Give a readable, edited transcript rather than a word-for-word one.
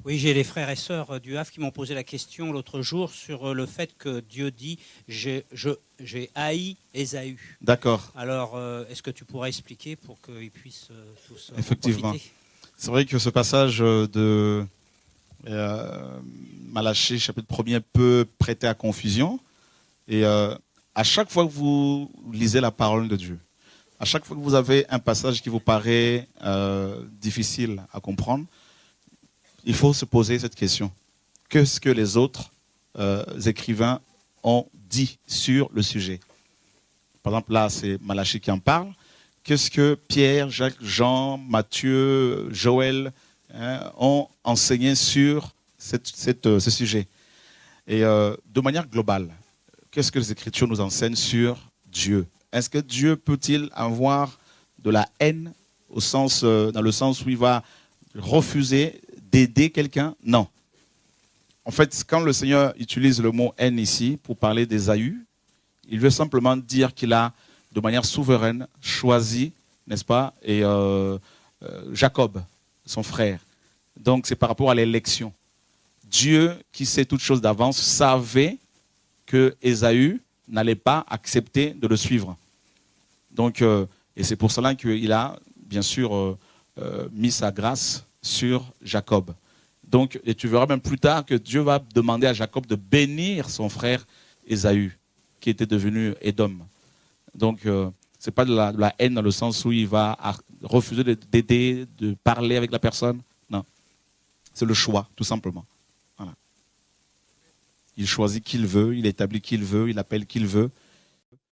Oui, j'ai les frères et sœurs du Havre qui m'ont posé la question l'autre jour sur le fait que Dieu dit j'ai haï Ésaü. D'accord, Alors, est-ce que tu pourrais expliquer pour qu'ils puissent tous en effectivement. profiter? C'est vrai que ce passage de Malachie, chapitre 1er, peut prêter à confusion. Et à chaque fois que vous lisez la parole de Dieu, à chaque fois que vous avez un passage qui vous paraît difficile à comprendre, il faut se poser cette question. Qu'est-ce que les autres écrivains ont dit sur le sujet? Par exemple, là, c'est Malachie qui en parle. Qu'est-ce que Pierre, Jacques, Jean, Matthieu, Joël ont enseigné sur ce sujet? Et de manière globale, qu'est-ce que les Écritures nous enseignent sur Dieu? Est-ce que Dieu peut-il avoir de la haine dans le sens où il va refuser d'aider quelqu'un? Non. En fait, quand le Seigneur utilise le mot haine ici pour parler d'Ésaü, il veut simplement dire qu'il a, de manière souveraine, choisi, n'est-ce pas, et Jacob, son frère. Donc c'est par rapport à l'élection. Dieu, qui sait toutes choses d'avance, savait que Ésaü n'allait pas accepter de le suivre. Donc, et c'est pour cela qu'il a, bien sûr, mis sa grâce sur Jacob. Donc, et tu verras même plus tard que Dieu va demander à Jacob de bénir son frère Ésaü, qui était devenu Édom. Donc, ce n'est pas de la haine dans le sens où il va refuser d'aider, de parler avec la personne. Non. C'est le choix, tout simplement. Voilà. Il choisit qui il veut, il établit qui il veut, il appelle qui il veut.